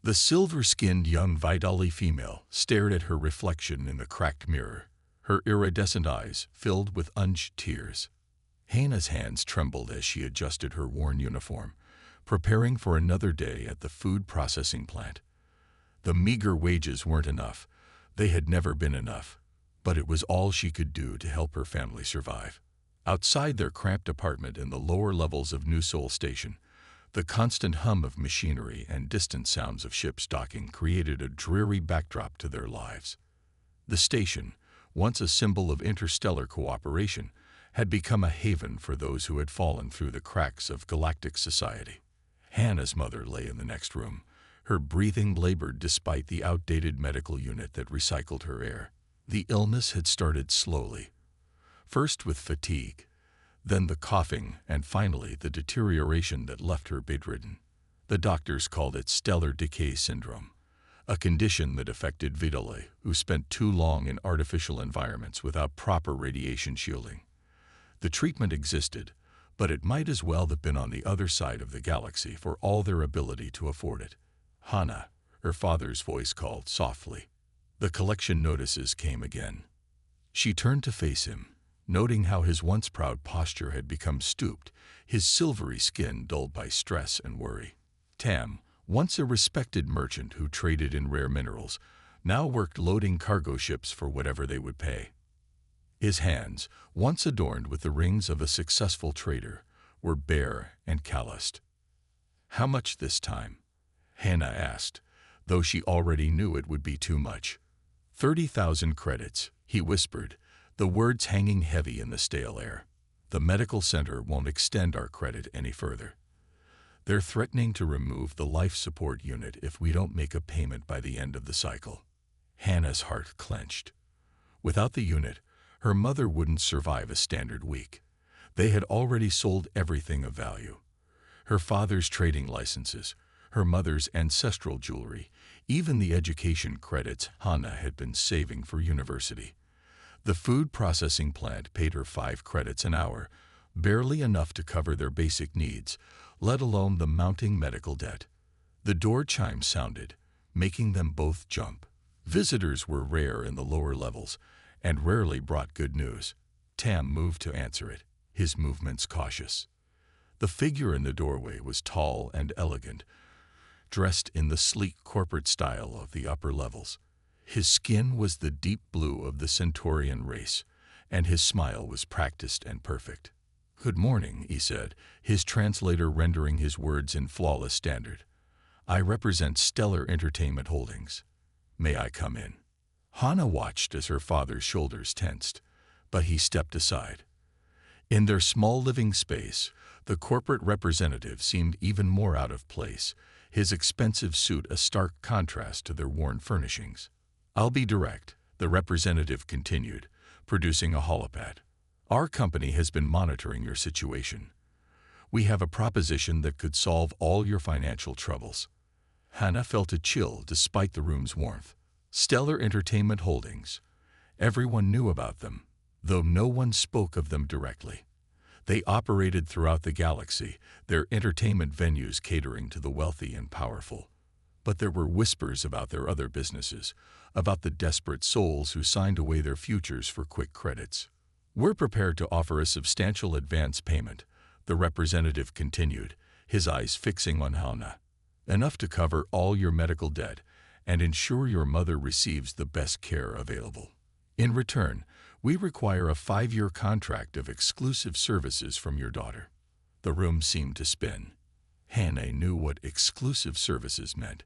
The silver-skinned young Vidali female stared at her reflection in the cracked mirror, her iridescent eyes filled with unused tears. Hannah's hands trembled as she adjusted her worn uniform, preparing for another day at the food processing plant. The meager wages weren't enough. They had never been enough, but it was all she could do to help her family survive. Outside their cramped apartment in the lower levels of New Seoul Station, the constant hum of machinery and distant sounds of ships docking created a dreary backdrop to their lives. The station, once a symbol of interstellar cooperation, had become a haven for those who had fallen through the cracks of galactic society. Hannah's mother lay in the next room, her breathing labored despite the outdated medical unit that recycled her air. The illness had started slowly, first with fatigue, then the coughing, and finally the deterioration that left her bedridden. The doctors called it stellar decay syndrome, a condition that affected Vidali, who spent too long in artificial environments without proper radiation shielding. The treatment existed, but it might as well have been on the other side of the galaxy for all their ability to afford it. Hannah, her father's voice called softly. The collection notices came again. She turned to face him, noting how his once proud posture had become stooped, his silvery skin dulled by stress and worry. Tam, once a respected merchant who traded in rare minerals, now worked loading cargo ships for whatever they would pay. His hands, once adorned with the rings of a successful trader, were bare and calloused. "How much this time?" Hannah asked, though she already knew it would be too much. 30,000 credits, he whispered, the words hanging heavy in the stale air. "The medical center won't extend our credit any further. They're threatening to remove the life support unit if we don't make a payment by the end of the cycle." Hannah's heart clenched. Without the unit, her mother wouldn't survive a standard week. They had already sold everything of value. Her father's trading licenses, her mother's ancestral jewelry, even the education credits Hannah had been saving for university. The food processing plant paid her 5 credits an hour, barely enough to cover their basic needs, let alone the mounting medical debt. The door chime sounded, making them both jump. Visitors were rare in the lower levels, and rarely brought good news. Tam moved to answer it, his movements cautious. The figure in the doorway was tall and elegant, dressed in the sleek corporate style of the upper levels. His skin was the deep blue of the Centaurian race, and his smile was practiced and perfect. "Good morning," he said, his translator rendering his words in flawless standard. "I represent Stellar Entertainment Holdings. May I come in?" Hannah watched as her father's shoulders tensed, but he stepped aside. In their small living space, the corporate representative seemed even more out of place, his expensive suit a stark contrast to their worn furnishings. "I'll be direct," the representative continued, producing a holopad. "Our company has been monitoring your situation. We have a proposition that could solve all your financial troubles." Hannah felt a chill despite the room's warmth. Stellar Entertainment Holdings. Everyone knew about them, though no one spoke of them directly. They operated throughout the galaxy, their entertainment venues catering to the wealthy and powerful. But there were whispers about their other businesses, about the desperate souls who signed away their futures for quick credits. "We're prepared to offer a substantial advance payment," the representative continued, his eyes fixing on Hannah. "Enough to cover all your medical debt and ensure your mother receives the best care available. In return, we require a 5-year contract of exclusive services from your daughter." The room seemed to spin. Hannah knew what exclusive services meant.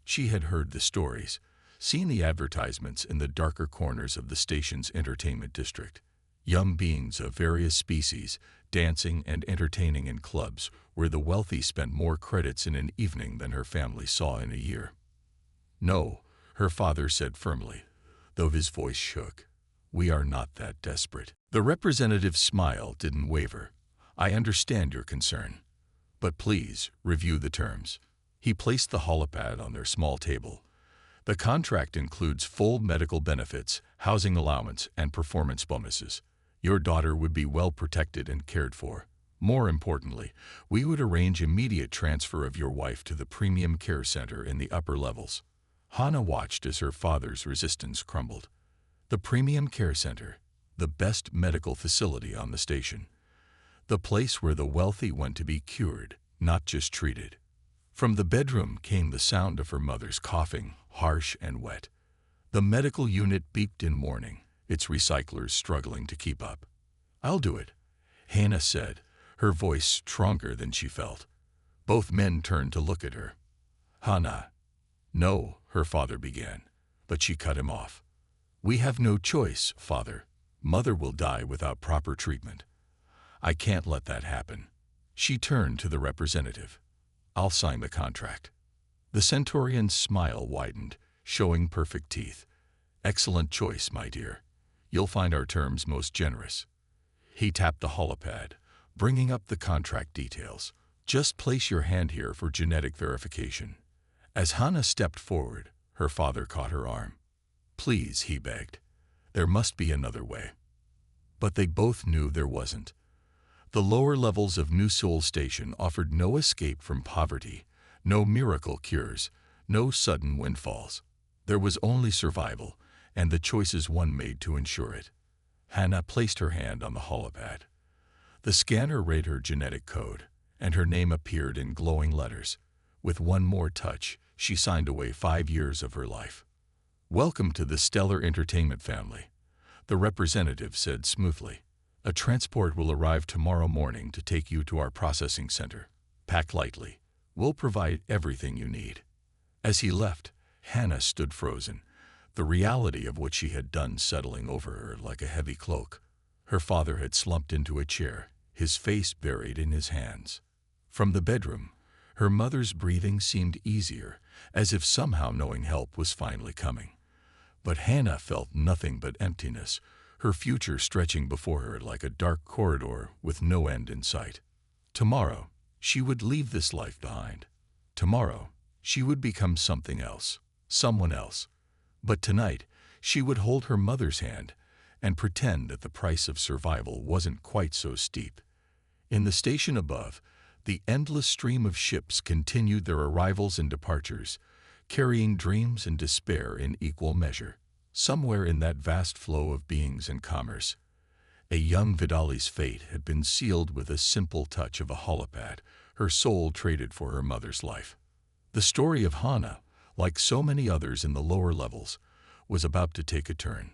She had heard the stories, seen the advertisements in the darker corners of the station's entertainment district. Young beings of various species, dancing and entertaining in clubs where the wealthy spent more credits in an evening than her family saw in a year. "No," her father said firmly, though his voice shook. "We are not that desperate." The representative's smile didn't waver. "I understand your concern, but please review the terms." He placed the holopad on their small table. "The contract includes full medical benefits, housing allowance, and performance bonuses. Your daughter would be well protected and cared for. More importantly, we would arrange immediate transfer of your wife to the premium care center in the upper levels. Hannah watched as her father's resistance crumbled. The premium care center, the best medical facility on the station. The place where the wealthy went to be cured, not just treated. From the bedroom came the sound of her mother's coughing, harsh and wet. The medical unit beeped in warning, its recyclers struggling to keep up. "I'll do it," Hannah said, her voice stronger than she felt. Both men turned to look at her. "Hannah." "No," her father began, but she cut him off. "We have no choice, father. Mother will die without proper treatment. I can't let that happen." She turned to the representative. "I'll sign the contract." The Centaurian's smile widened, showing perfect teeth. "Excellent choice, my dear. You'll find our terms most generous." He tapped the holopad, bringing up the contract details. "Just place your hand here for genetic verification." As Hannah stepped forward, her father caught her arm. "Please," he begged. "There must be another way." But they both knew there wasn't. The lower levels of New Seoul Station offered no escape from poverty, no miracle cures, no sudden windfalls. There was only survival, and the choices one made to ensure it. Hannah placed her hand on the holopad. The scanner read her genetic code, and her name appeared in glowing letters. With one more touch, she signed away 5 years of her life. "Welcome to the Stellar Entertainment family," the representative said smoothly. "A transport will arrive tomorrow morning to take you to our processing center. Pack lightly. We'll provide everything you need." As he left, Hannah stood frozen, the reality of what she had done settling over her like a heavy cloak. Her father had slumped into a chair, his face buried in his hands. From the bedroom, her mother's breathing seemed easier, as if somehow knowing help was finally coming. But Hannah felt nothing but emptiness, her future stretching before her like a dark corridor with no end in sight. Tomorrow, she would leave this life behind. Tomorrow, she would become something else, someone else. But tonight, she would hold her mother's hand and pretend that the price of survival wasn't quite so steep. In the station above, the endless stream of ships continued their arrivals and departures, carrying dreams and despair in equal measure. Somewhere in that vast flow of beings and commerce, a young Vidali's fate had been sealed with a simple touch of a holopad, her soul traded for her mother's life. The story of Hannah, like so many others in the lower levels, was about to take a turn.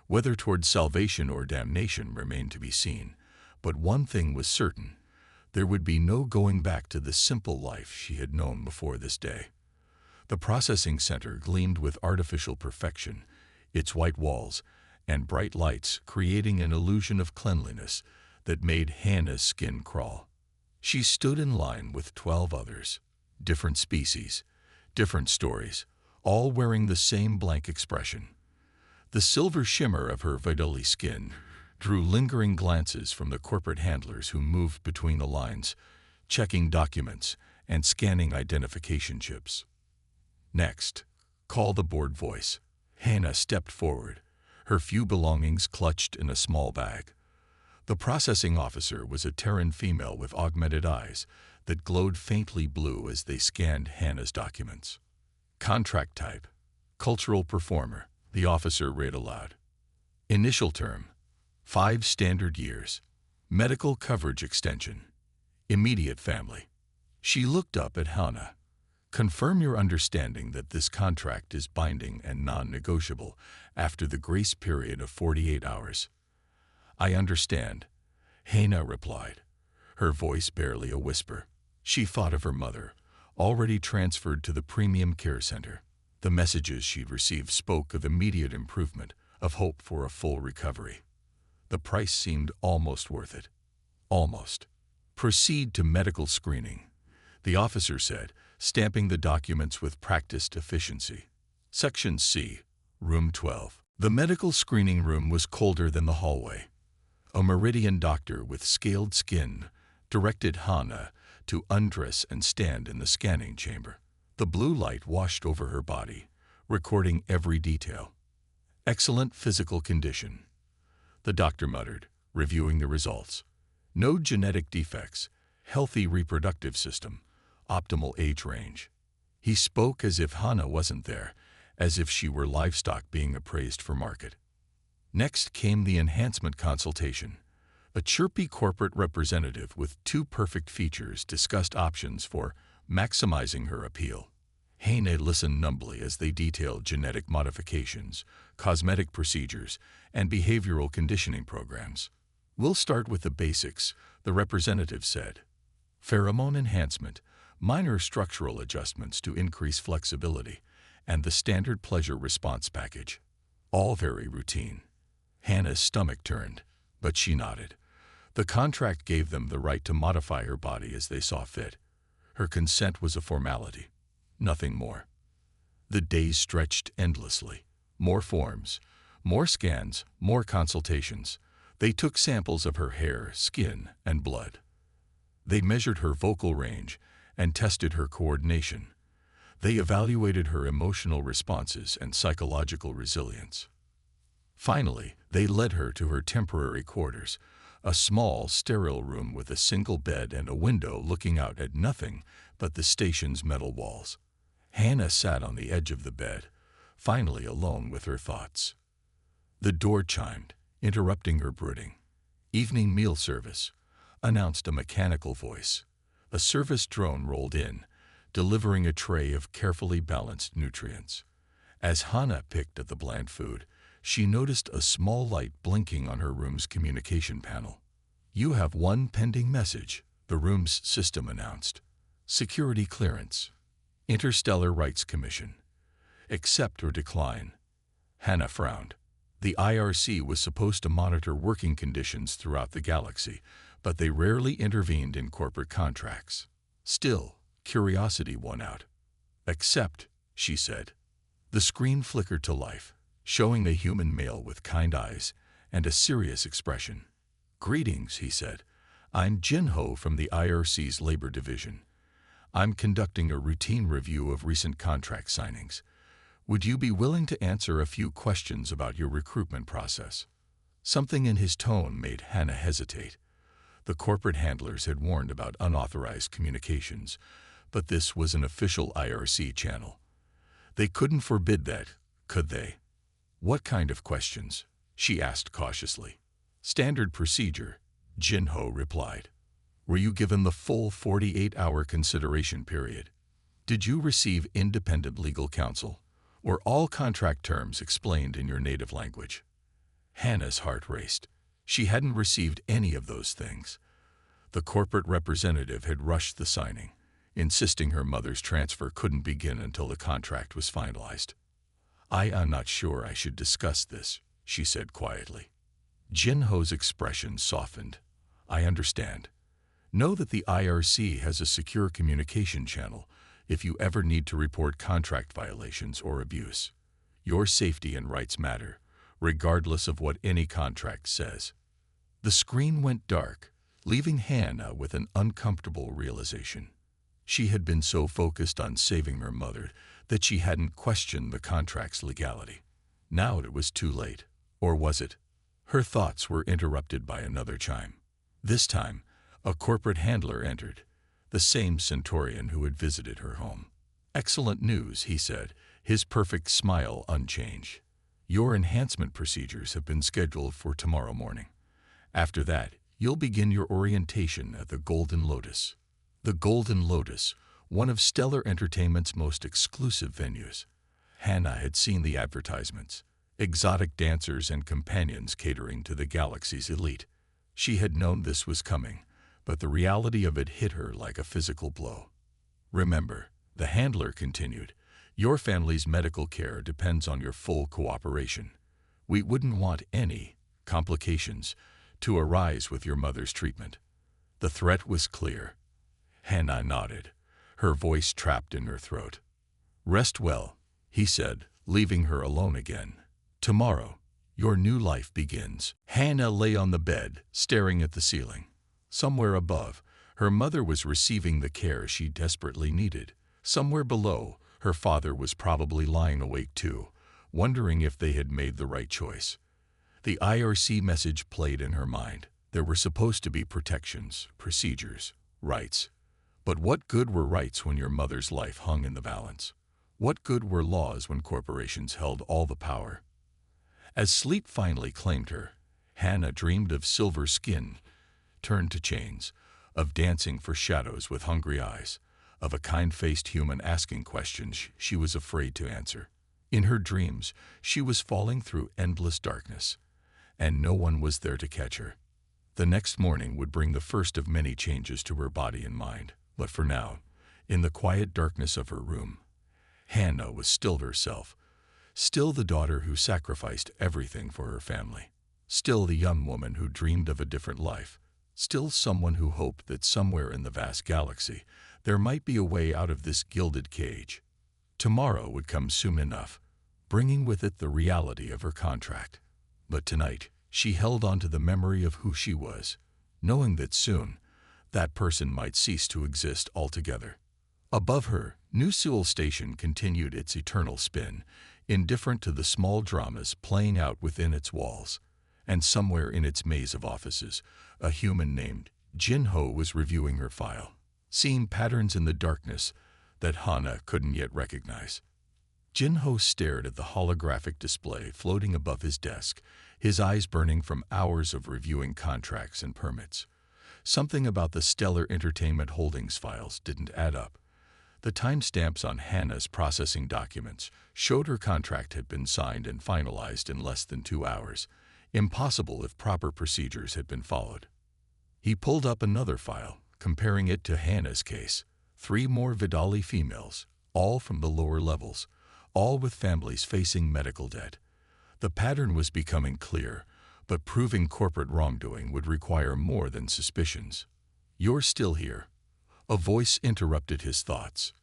Whether toward salvation or damnation remained to be seen, but one thing was certain: there would be no going back to the simple life she had known before this day. The processing center gleamed with artificial perfection, its white walls and bright lights creating an illusion of cleanliness that made Hannah's skin crawl. She stood in line with 12 others, different species, different stories, all wearing the same blank expression. The silver shimmer of her Vidali skin drew lingering glances from the corporate handlers who moved between the lines, checking documents and scanning identification chips. "Next," called the bored voice. Hannah stepped forward, her few belongings clutched in a small bag. The processing officer was a Terran female with augmented eyes that glowed faintly blue as they scanned Hannah's documents. "Contract type, cultural performer," the officer read aloud. "Initial term, 5 standard years. Medical coverage extension. Immediate family." She looked up at Hannah. "Confirm your understanding that this contract is binding and non-negotiable after the grace period of 48 hours. "I understand," Hannah replied, her voice barely a whisper. She thought of her mother, already transferred to the premium care center. The messages she'd received spoke of immediate improvement, of hope for a full recovery. The price seemed almost worth it. Almost. "Proceed to medical screening," the officer said, stamping the documents with practiced efficiency. Section C, Room 12. The medical screening room was colder than the hallway. A Meridian doctor with scaled skin directed Hannah to undress and stand in the scanning chamber. The blue light washed over her body, recording every detail. "Excellent physical condition," the doctor muttered, reviewing the results. No genetic defects, healthy reproductive system, optimal age range. He spoke as if Hannah wasn't there, as if she were livestock being appraised for market. Next came the enhancement consultation. A chirpy corporate representative with two perfect features discussed options for maximizing her appeal. Hannah listened numbly as they detailed genetic modifications, cosmetic procedures, and behavioral conditioning programs. "We'll start with the basics," the representative said. "Pheromone enhancement, minor structural adjustments to increase flexibility, and the standard pleasure response package. All very routine." Hannah's stomach turned, but she nodded. The contract gave them the right to modify her body as they saw fit. Her consent was a formality, nothing more. The days stretched endlessly. More forms, more scans, more consultations. They took samples of her hair, skin, and blood. They measured her vocal range and tested her coordination. They evaluated her emotional responses and psychological resilience. Finally, they led her to her temporary quarters, a small, sterile room with a single bed and a window looking out at nothing but the station's metal walls. Hannah sat on the edge of the bed, finally alone with her thoughts. The door chimed, interrupting her brooding. "Evening meal service," announced a mechanical voice. A service drone rolled in, delivering a tray of carefully balanced nutrients. As Hannah picked at the bland food, she noticed a small light blinking on her room's communication panel. "You have one pending message," the room's system announced. "Security clearance. Interstellar Rights Commission. Accept or decline." Hannah frowned. The IRC was supposed to monitor working conditions throughout the galaxy, but they rarely intervened in corporate contracts. Still, curiosity won out. "Accept," she said. The screen flickered to life, showing a human male with kind eyes and a serious expression. "Greetings," he said. "I'm Jin-Ho from the IRC's Labor Division. I'm conducting a routine review of recent contract signings. Would you be willing to answer a few questions about your recruitment process?" Something in his tone made Hannah hesitate. The corporate handlers had warned about unauthorized communications, but this was an official IRC channel. They couldn't forbid that, could they? "What kind of questions?" she asked cautiously. "Standard procedure," Jin-Ho replied. "Were you given the full 48-hour consideration period? Did you receive independent legal counsel? Were all contract terms explained in your native language?" Hannah's heart raced. She hadn't received any of those things. The corporate representative had rushed the signing, insisting her mother's transfer couldn't begin until the contract was finalized. "I am not sure I should discuss this," she said quietly. Jin-Ho's expression softened. "I understand. Know that the IRC has a secure communication channel if you ever need to report contract violations or abuse. Your safety and rights matter, regardless of what any contract says." The screen went dark, leaving Hannah with an uncomfortable realization. She had been so focused on saving her mother that she hadn't questioned the contract's legality. Now it was too late. Or was it? Her thoughts were interrupted by another chime. This time, a corporate handler entered, the same Centaurian who had visited her home. "Excellent news," he said, his perfect smile unchanged. "Your enhancement procedures have been scheduled for tomorrow morning. After that, you'll begin your orientation at the Golden Lotus." The Golden Lotus, one of Stellar Entertainment's most exclusive venues. Hannah had seen the advertisements, exotic dancers and companions catering to the galaxy's elite. She had known this was coming, but the reality of it hit her like a physical blow. "Remember," the handler continued, "your family's medical care depends on your full cooperation. We wouldn't want any complications to arise with your mother's treatment." The threat was clear. Hannah nodded, her voice trapped in her throat. "Rest well," he said, leaving her alone again. "Tomorrow, your new life begins." Hannah lay on the bed, staring at the ceiling. Somewhere above, her mother was receiving the care she desperately needed. Somewhere below, her father was probably lying awake too, wondering if they had made the right choice. The IRC message played in her mind. There were supposed to be protections, procedures, rights. But what good were rights when your mother's life hung in the balance? What good were laws when corporations held all the power? As sleep finally claimed her, Hannah dreamed of silver skin turned to chains, of dancing for shadows with hungry eyes, of a kind-faced human asking questions she was afraid to answer. In her dreams, she was falling through endless darkness, and no one was there to catch her. The next morning would bring the first of many changes to her body and mind, but for now, in the quiet darkness of her room, Hannah was still herself, still the daughter who sacrificed everything for her family, still the young woman who dreamed of a different life, still someone who hoped that somewhere in the vast galaxy there might be a way out of this gilded cage. Tomorrow would come soon enough, bringing with it the reality of her contract. But tonight, she held on to the memory of who she was, knowing that soon, that person might cease to exist altogether. Above her, New Sewell Station continued its eternal spin, indifferent to the small dramas playing out within its walls. And somewhere in its maze of offices, a human named Jin-Ho was reviewing her file, seeing patterns in the darkness that Hannah couldn't yet recognize. Jin-Ho stared at the holographic display floating above his desk, his eyes burning from hours of reviewing contracts and permits. Something about the Stellar Entertainment Holdings files didn't add up. The timestamps on Hannah's processing documents showed her contract had been signed and finalized in less than 2 hours, impossible if proper procedures had been followed. He pulled up another file, comparing it to Hannah's case. 3 more Vidali females, all from the lower levels, all with families facing medical debt. The pattern was becoming clear, but proving corporate wrongdoing would require more than suspicions. "You're still here." A voice interrupted his thoughts.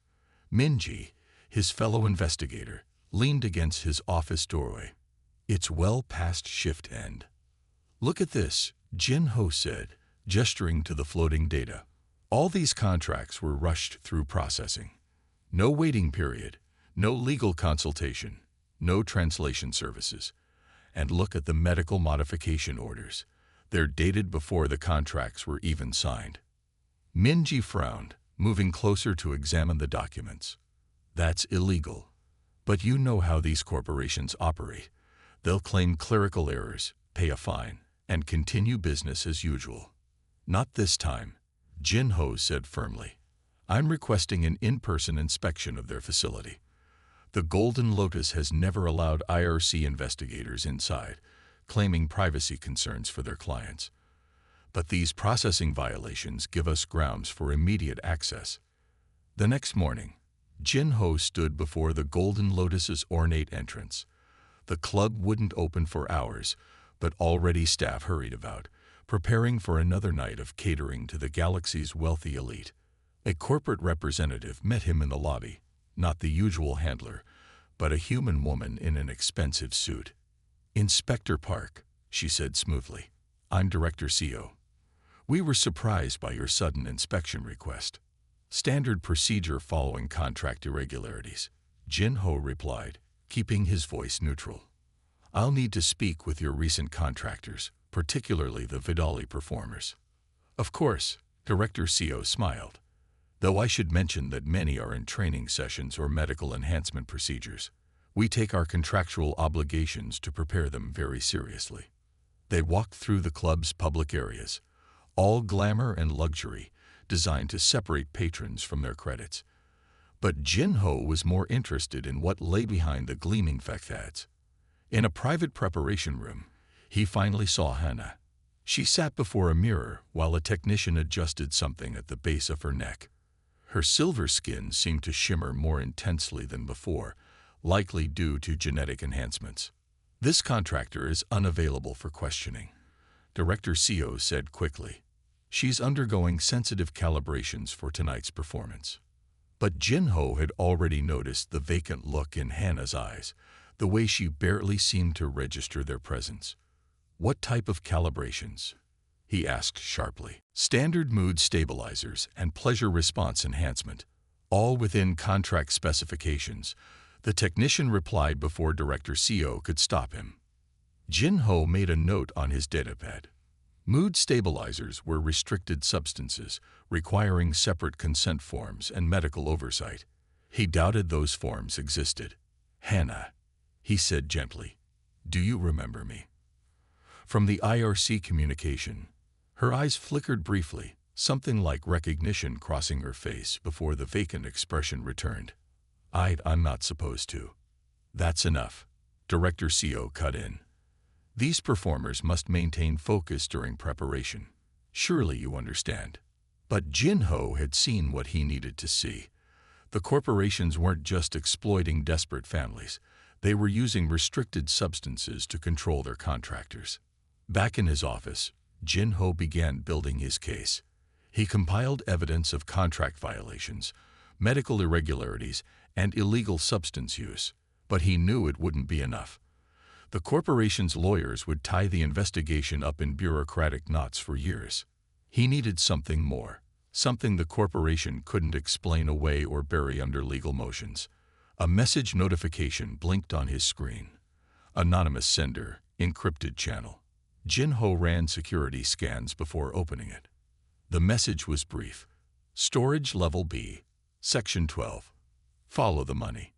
Minji, his fellow investigator, leaned against his office doorway. "It's well past shift end." "Look at this," Jin-Ho said, gesturing to the floating data. All these contracts were rushed through processing. No waiting period, no legal consultation, no translation services. And look at the medical modification orders. They're dated before the contracts were even signed. Minji frowned, moving closer to examine the documents. "That's illegal. But you know how these corporations operate. They'll claim clerical errors, pay a fine, and continue business as usual." "Not this time," Jin-Ho said firmly. "I'm requesting an in-person inspection of their facility. The Golden Lotus has never allowed IRC investigators inside, claiming privacy concerns for their clients. But these processing violations give us grounds for immediate access." The next morning, Jin-Ho stood before the Golden Lotus's ornate entrance. The club wouldn't open for hours, but already staff hurried about, preparing for another night of catering to the galaxy's wealthy elite. A corporate representative met him in the lobby, not the usual handler, but a human woman in an expensive suit. "Inspector Park," she said smoothly. "I'm Director CO. We were surprised by your sudden inspection request." "Standard procedure following contract irregularities," Jin-Ho replied, keeping his voice neutral. "I'll need to speak with your recent contractors, particularly the Vidali performers." "Of course," Director CO smiled. "Though I should mention that many are in training sessions or medical enhancement procedures. We take our contractual obligations to prepare them very seriously." They walked through the club's public areas, all glamour and luxury, designed to separate patrons from their credits. But Jin-Ho was more interested in what lay behind the gleaming facades. In a private preparation room, he finally saw Hannah. She sat before a mirror while a technician adjusted something at the base of her neck. Her silver skin seemed to shimmer more intensely than before, likely due to genetic enhancements. "This contractor is unavailable for questioning," Director CO said quickly. "She's undergoing sensitive calibrations for tonight's performance." But Jin-Ho had already noticed the vacant look in Hannah's eyes, the way she barely seemed to register their presence. "What type of calibrations?" he asked sharply. "Standard mood stabilizers and pleasure response enhancement, all within contract specifications," the technician replied before Director CO could stop him. Jin-Ho made a note on his datapad. Mood stabilizers were restricted substances, requiring separate consent forms and medical oversight. He doubted those forms existed. "Hannah," he said gently, "do you remember me?" From the IRC communication, her eyes flickered briefly, something like recognition crossing her face before the vacant expression returned. "I'm not supposed to." "That's enough," Director CO cut in. "These performers must maintain focus during preparation. Surely you understand." But Jin-Ho had seen what he needed to see. The corporations weren't just exploiting desperate families. They were using restricted substances to control their contractors. Back in his office, Jin-Ho began building his case. He compiled evidence of contract violations, medical irregularities, and illegal substance use, but he knew it wouldn't be enough. The corporation's lawyers would tie the investigation up in bureaucratic knots for years. He needed something more, something the corporation couldn't explain away or bury under legal motions. A message notification blinked on his screen. Anonymous sender, encrypted channel. Jin-Ho ran security scans before opening it. The message was brief. Storage Level B, Section 12. Follow the money.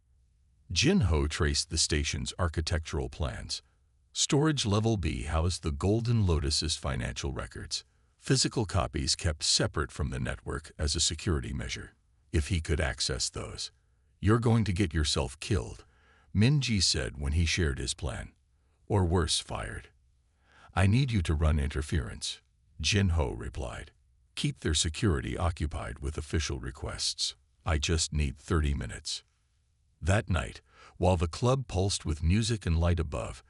Jin-Ho traced the station's architectural plans. Storage Level B housed the Golden Lotus's financial records, physical copies kept separate from the network as a security measure. If he could access those, "You're going to get yourself killed," Min-ji said when he shared his plan. "Or worse, fired." "I need you to run interference," Jin-Ho replied. "Keep their security occupied with official requests. I just need 30 minutes. That night, while the club pulsed with music and light above,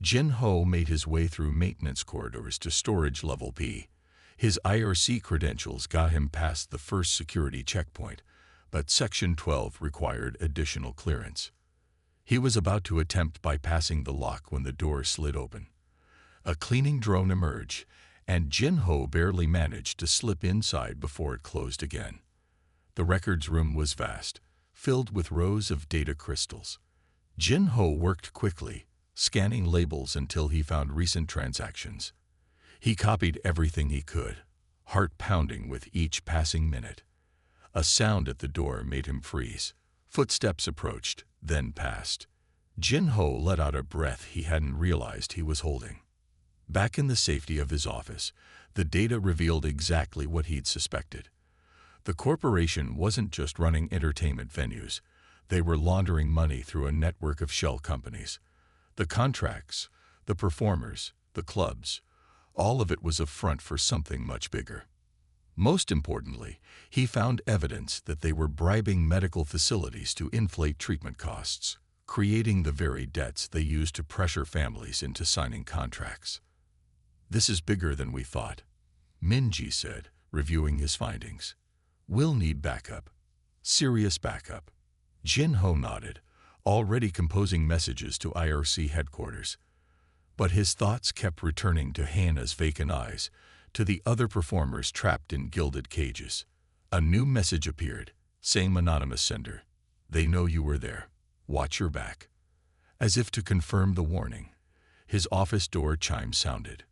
Jin-Ho made his way through maintenance corridors to Storage Level B. His IRC credentials got him past the first security checkpoint, but Section 12 required additional clearance. He was about to attempt bypassing the lock when the door slid open. A cleaning drone emerged, and Jin-Ho barely managed to slip inside before it closed again. The records room was vast, filled with rows of data crystals. Jin-Ho worked quickly, scanning labels until he found recent transactions. He copied everything he could, heart pounding with each passing minute. A sound at the door made him freeze. Footsteps approached, then passed. Jin-Ho let out a breath he hadn't realized he was holding. Back in the safety of his office, the data revealed exactly what he'd suspected. The corporation wasn't just running entertainment venues. They were laundering money through a network of shell companies. The contracts, the performers, the clubs, all of it was a front for something much bigger. Most importantly, he found evidence that they were bribing medical facilities to inflate treatment costs, creating the very debts they used to pressure families into signing contracts. "This is bigger than we thought," Min-ji said, reviewing his findings. "We'll need backup. Serious backup." Jin-Ho nodded, already composing messages to IRC headquarters. But his thoughts kept returning to Hannah's vacant eyes, to the other performers trapped in gilded cages. A new message appeared, same anonymous sender. "They know you were there. Watch your back." As if to confirm the warning, his office door chime sounded.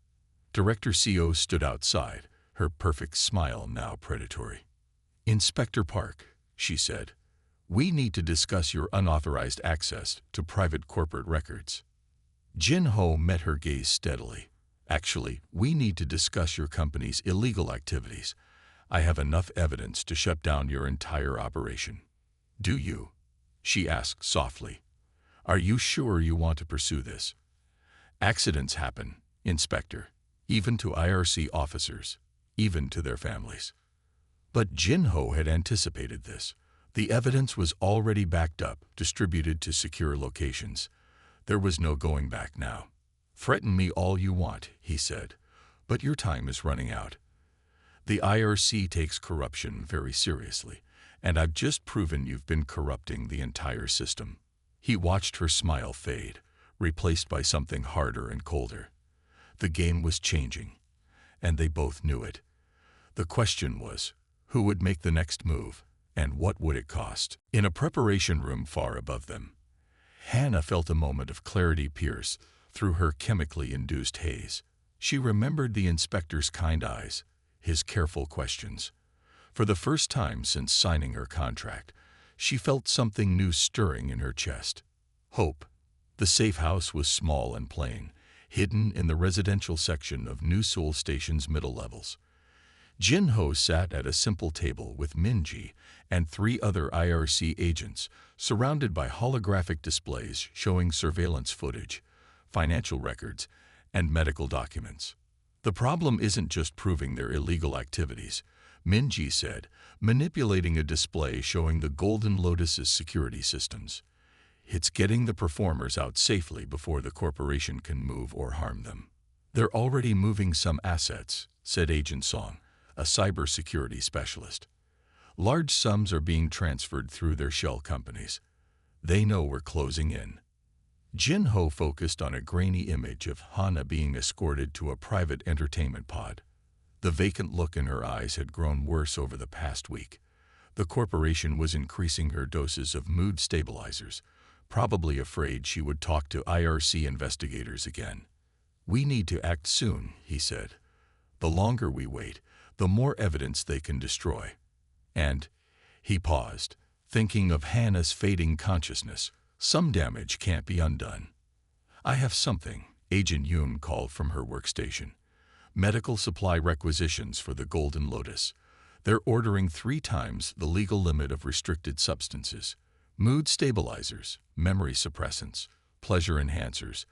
Director CO stood outside, her perfect smile now predatory. "Inspector Park," she said, "we need to discuss your unauthorized access to private corporate records." Jin-Ho met her gaze steadily. "Actually, we need to discuss your company's illegal activities. I have enough evidence to shut down your entire operation." "Do you?" she asked softly. "Are you sure you want to pursue this?" "Accidents happen, Inspector, even to IRC officers, even to their families." But Jin-Ho had anticipated this. The evidence was already backed up, distributed to secure locations. There was no going back now. "Threaten me all you want," he said, "but your time is running out. The IRC takes corruption very seriously, and I've just proven you've been corrupting the entire system." He watched her smile fade, replaced by something harder and colder. The game was changing, and they both knew it. The question was, who would make the next move, and what would it cost? In a preparation room far above them, Hannah felt a moment of clarity pierce through her chemically induced haze. She remembered the inspector's kind eyes, his careful questions. For the first time since signing her contract, she felt something new stirring in her chest. Hope. The safe house was small and plain, hidden in the residential section of New Seoul Station's middle levels. Jin-ho sat at a simple table with Min-ji and 3 other IRC agents, surrounded by holographic displays showing surveillance footage, financial records, and medical documents. The problem isn't just proving their illegal activities, Min-ji said, manipulating a display showing the Golden Lotus's security systems. It's getting the performers out safely before the corporation can move or harm them. They're already moving some assets, said Agent Song, a cybersecurity specialist. Large sums are being transferred through their shell companies. They know we're closing in. Jin-ho focused on a grainy image of Hana being escorted to a private entertainment pod. The vacant look in her eyes had grown worse over the past week. The corporation was increasing her doses of mood stabilizers, probably afraid she would talk to IRC investigators again. We need to act soon, he said. The longer we wait, the more evidence they can destroy. And, he paused, thinking of Hannah's fading consciousness. Some damage can't be undone. I have something, Agent Yoon called from her workstation. Medical supply requisitions for the Golden Lotus. They're ordering 3 times the legal limit of restricted substances. Mood stabilizers, memory suppressants, pleasure enhancers,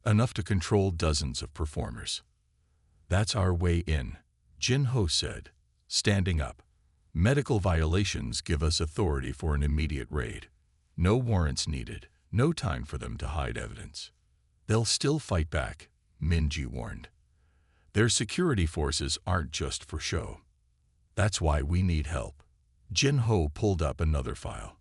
enough to control dozens of performers. That's our way in, Jin-ho said, standing up. Medical violations give us authority for an immediate raid. No warrants needed, no time for them to hide evidence. They'll still fight back, Min-ji warned. Their security forces aren't just for show. That's why we need help. Jin-ho pulled up another file.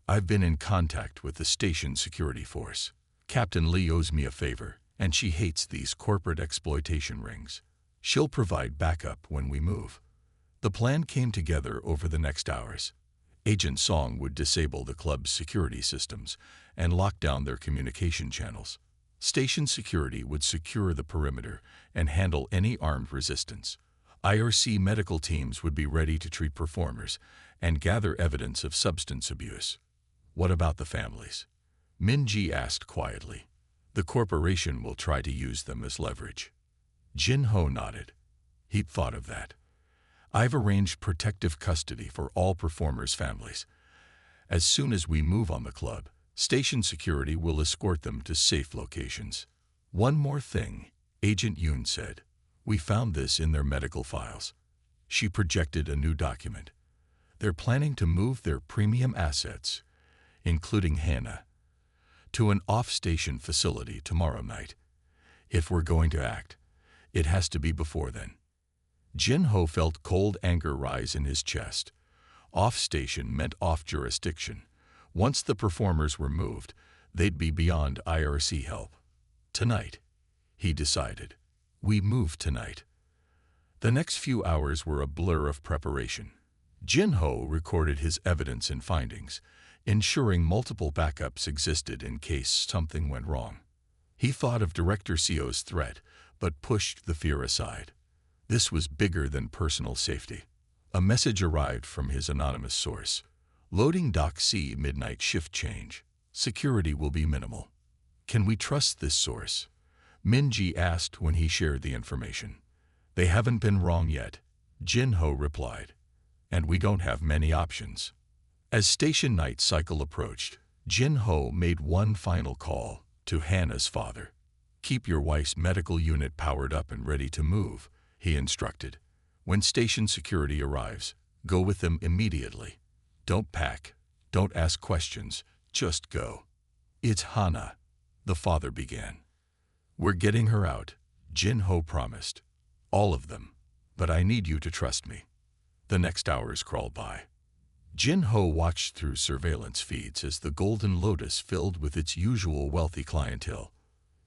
I've been in contact with the station security force. Captain Lee owes me a favor, and she hates these corporate exploitation rings. She'll provide backup when we move. The plan came together over the next hours. Agent Song would disable the club's security systems and lock down their communication channels. Station security would secure the perimeter and handle any armed resistance. IRC medical teams would be ready to treat performers and gather evidence of substance abuse. What about the families? Min-ji asked quietly. The corporation will try to use them as leverage. Jin-ho nodded. He'd thought of that. I've arranged protective custody for all performers' families. As soon as we move on the club, station security will escort them to safe locations. One more thing, Agent Yoon said. We found this in their medical files. She projected a new document. They're planning to move their premium assets, including Hannah, to an off-station facility tomorrow night. If we're going to act, it has to be before then. Jin-ho felt cold anger rise in his chest. Off-station meant off-jurisdiction. Once the performers were moved, they'd be beyond IRC help. Tonight, he decided. We move tonight. The next few hours were a blur of preparation. Jin-ho recorded his evidence and findings, ensuring multiple backups existed in case something went wrong. He thought of Director Seo's threat, but pushed the fear aside. This was bigger than personal safety. A message arrived from his anonymous source. Loading Dock C midnight shift change. Security will be minimal. Can we trust this source? Min-ji asked when he shared the information. They haven't been wrong yet, Jin-ho replied. And we don't have many options. As station night cycle approached, Jin-ho made one final call to Hannah's father. Keep your wife's medical unit powered up and ready to move, he instructed. When station security arrives, go with them immediately. Don't pack, don't ask questions, just go. It's Hannah, the father began. We're getting her out, Jin-ho promised. All of them, but I need you to trust me. The next hours crawled by. Jin-ho watched through surveillance feeds as the Golden Lotus filled with its usual wealthy clientele.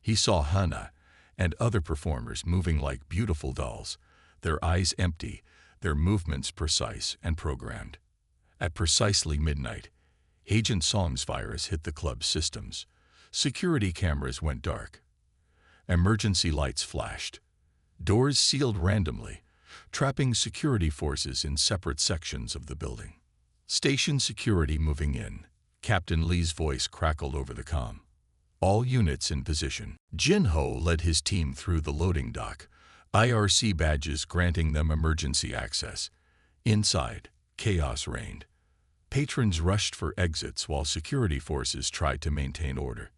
He saw Hannah and other performers moving like beautiful dolls, their eyes empty, their movements precise and programmed. At precisely midnight, Agent Song's virus hit the club's systems. Security cameras went dark. Emergency lights flashed. Doors sealed randomly, trapping security forces in separate sections of the building. Station security moving in. Captain Lee's voice crackled over the comm. All units in position. Jin-Ho led his team through the loading dock, IRC badges granting them emergency access. Inside, chaos reigned. Patrons rushed for exits while security forces tried to maintain order.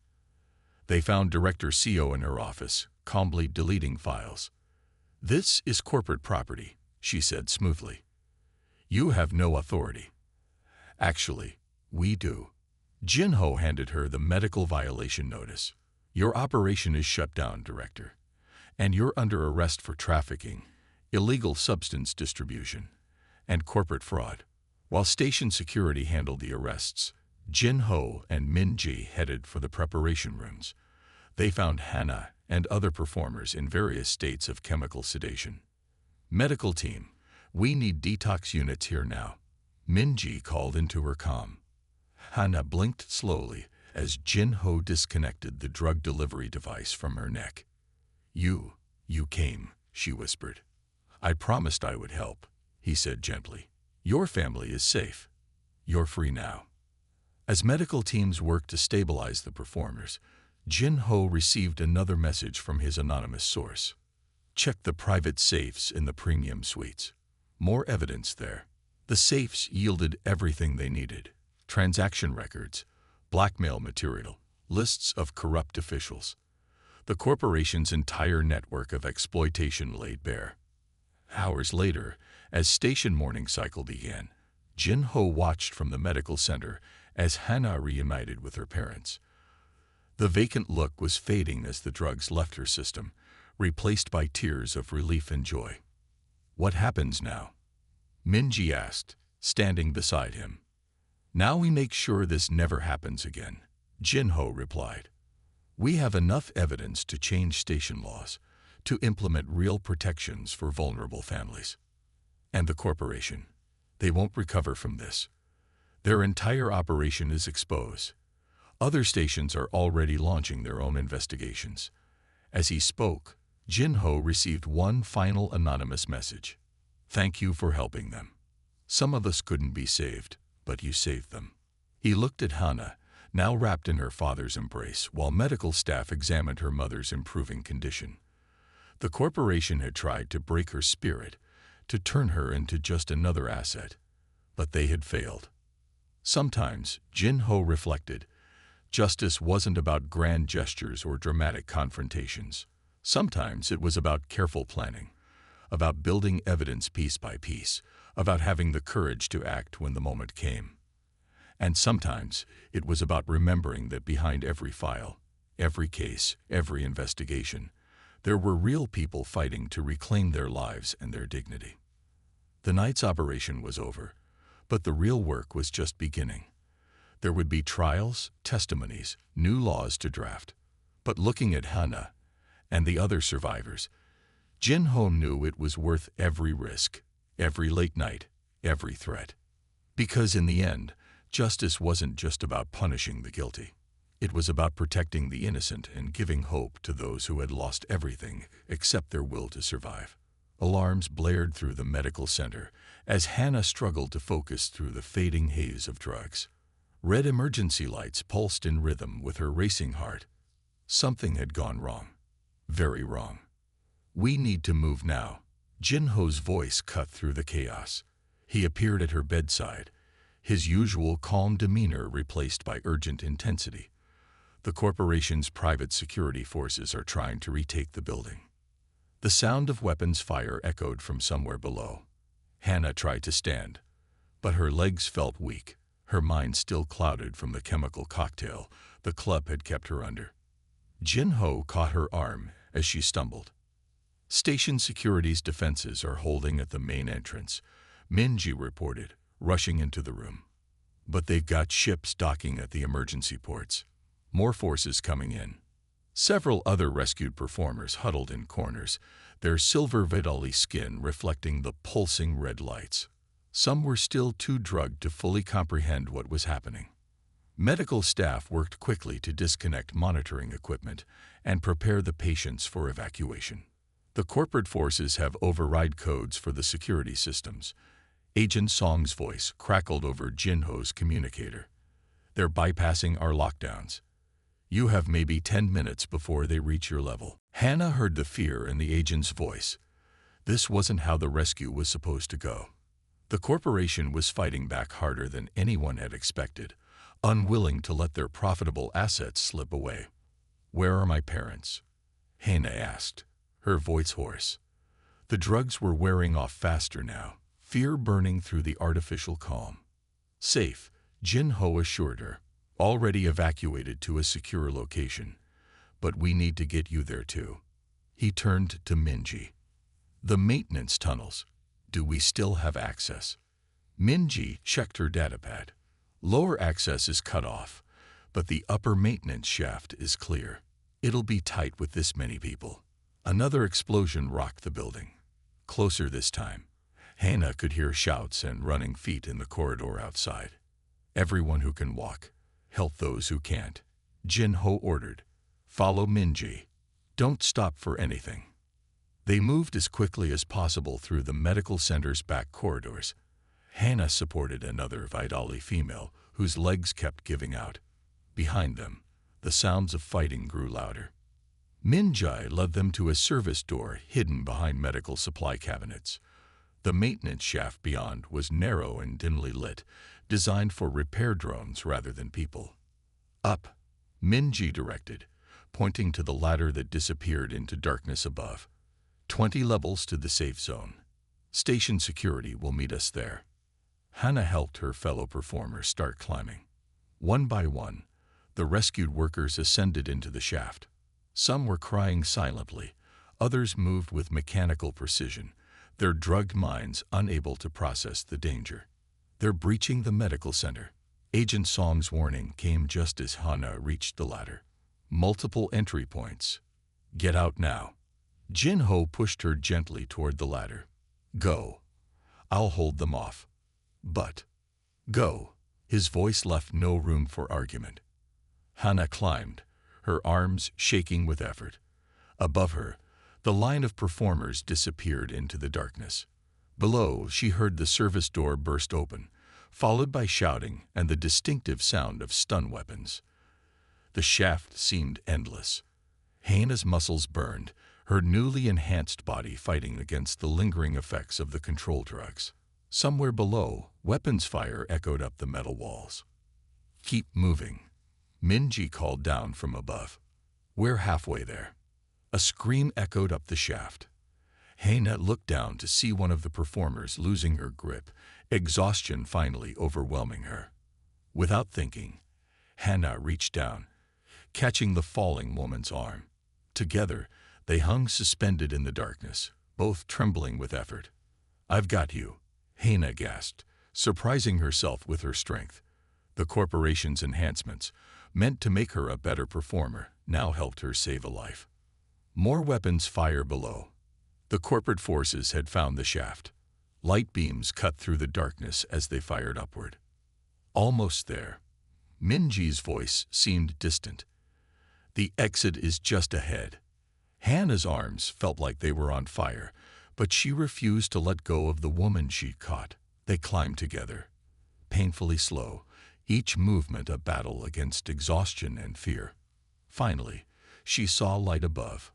They found Director Seo in her office, calmly deleting files. "This is corporate property," she said smoothly. "You have no authority." "Actually, we do." Jin-Ho handed her the medical violation notice. "Your operation is shut down, Director, and you're under arrest for trafficking, illegal substance distribution, and corporate fraud." While station security handled the arrests, Jin-Ho and Min-ji headed for the preparation rooms. They found Hannah and other performers in various states of chemical sedation. "Medical team, we need detox units here now," Min-ji called into her comm. Hannah blinked slowly as Jin-Ho disconnected the drug delivery device from her neck. You came," she whispered. "I promised I would help," he said gently. "Your family is safe. You're free now." As medical teams worked to stabilize the performers, Jin-Ho received another message from his anonymous source. "Check the private safes in the premium suites. More evidence there." The safes yielded everything they needed: transaction records, blackmail material, lists of corrupt officials. The corporation's entire network of exploitation laid bare. Hours later, as station morning cycle began, Jin-Ho watched from the medical center as Hannah reunited with her parents. The vacant look was fading as the drugs left her system, replaced by tears of relief and joy. "What happens now?" Min-ji asked, standing beside him. "Now we make sure this never happens again," Jin-Ho replied. "We have enough evidence to change station laws, to implement real protections for vulnerable families. And the corporation, they won't recover from this. Their entire operation is exposed. Other stations are already launching their own investigations." As he spoke, Jin-Ho received one final anonymous message. "Thank you for helping them. Some of us couldn't be saved, but you saved them." He looked at Hannah, now wrapped in her father's embrace, while medical staff examined her mother's improving condition. The corporation had tried to break her spirit, to turn her into just another asset, but they had failed. Sometimes, Jin-Ho reflected, justice wasn't about grand gestures or dramatic confrontations. Sometimes it was about careful planning, about building evidence piece by piece, about having the courage to act when the moment came. And sometimes it was about remembering that behind every file, every case, every investigation, there were real people fighting to reclaim their lives and their dignity. The night's operation was over, but the real work was just beginning. There would be trials, testimonies, new laws to draft. But looking at Hannah and the other survivors, Jin-Ho knew it was worth every risk, every late night, every threat. Because in the end, justice wasn't just about punishing the guilty. It was about protecting the innocent and giving hope to those who had lost everything except their will to survive. Alarms blared through the medical center as Hannah struggled to focus through the fading haze of drugs. Red emergency lights pulsed in rhythm with her racing heart. Something had gone wrong. Very wrong. "We need to move now." Jin-Ho's voice cut through the chaos. He appeared at her bedside, his usual calm demeanor replaced by urgent intensity. "The corporation's private security forces are trying to retake the building." The sound of weapons fire echoed from somewhere below. Hannah tried to stand, but her legs felt weak, her mind still clouded from the chemical cocktail the club had kept her under. Jin-Ho caught her arm as she stumbled. "Station security's defenses are holding at the main entrance," Min-ji reported, rushing into the room. "But they've got ships docking at the emergency ports. More forces coming in." Several other rescued performers huddled in corners, their silver Vidali skin reflecting the pulsing red lights. Some were still too drugged to fully comprehend what was happening. Medical staff worked quickly to disconnect monitoring equipment and prepare the patients for evacuation. The corporate forces have override codes for the security systems. Agent Song's voice crackled over Jinho's communicator. They're bypassing our lockdowns. You have maybe 10 minutes before they reach your level. Hannah heard the fear in the agent's voice. This wasn't how the rescue was supposed to go. The corporation was fighting back harder than anyone had expected, unwilling to let their profitable assets slip away. "Where are my parents?" Hannah asked, her voice hoarse. The drugs were wearing off faster now, fear burning through the artificial calm. "Safe," Jinho assured her, "already evacuated to a secure location. But we need to get you there too." He turned to Minji. "The maintenance tunnels. Do we still have access?" Minji checked her datapad. "Lower access is cut off, but the upper maintenance shaft is clear. It'll be tight with this many people." Another explosion rocked the building. Closer this time. Hannah could hear shouts and running feet in the corridor outside. "Everyone who can walk, help those who can't," Jinho ordered. "Follow Minji. Don't stop for anything." They moved as quickly as possible through the medical center's back corridors. Hannah supported another Vidali female whose legs kept giving out. Behind them, the sounds of fighting grew louder. Minji led them to a service door hidden behind medical supply cabinets. The maintenance shaft beyond was narrow and dimly lit, designed for repair drones rather than people. "Up," Minji directed, pointing to the ladder that disappeared into darkness above. 20 levels to the safe zone. Station security will meet us there." Hannah helped her fellow performers start climbing. One by one, the rescued workers ascended into the shaft. Some were crying silently, others moved with mechanical precision, their drugged minds unable to process the danger. "They're breaching the medical center." Agent Song's warning came just as Hannah reached the ladder. "Multiple entry points. Get out now." Jinho pushed her gently toward the ladder. "Go. I'll hold them off. But go." His voice left no room for argument. Hannah climbed, her arms shaking with effort. Above her, the line of performers disappeared into the darkness. Below, she heard the service door burst open, followed by shouting and the distinctive sound of stun weapons. The shaft seemed endless. Hannah's muscles burned, her newly enhanced body fighting against the lingering effects of the control drugs. Somewhere below, weapons fire echoed up the metal walls. "Keep moving," Minji called down from above. "We're halfway there." A scream echoed up the shaft. Hannah looked down to see one of the performers losing her grip, exhaustion finally overwhelming her. Without thinking, Hannah reached down, catching the falling woman's arm. Together, they hung suspended in the darkness, both trembling with effort. "I've got you," Hannah gasped, surprising herself with her strength. The corporation's enhancements, meant to make her a better performer, now helped her save a life. More weapons fire below. The corporate forces had found the shaft. Light beams cut through the darkness as they fired upward. "Almost there." Minji's voice seemed distant. "The exit is just ahead." Hannah's arms felt like they were on fire, but she refused to let go of the woman she'd caught. They climbed together, painfully slow, each movement a battle against exhaustion and fear. Finally, she saw light above.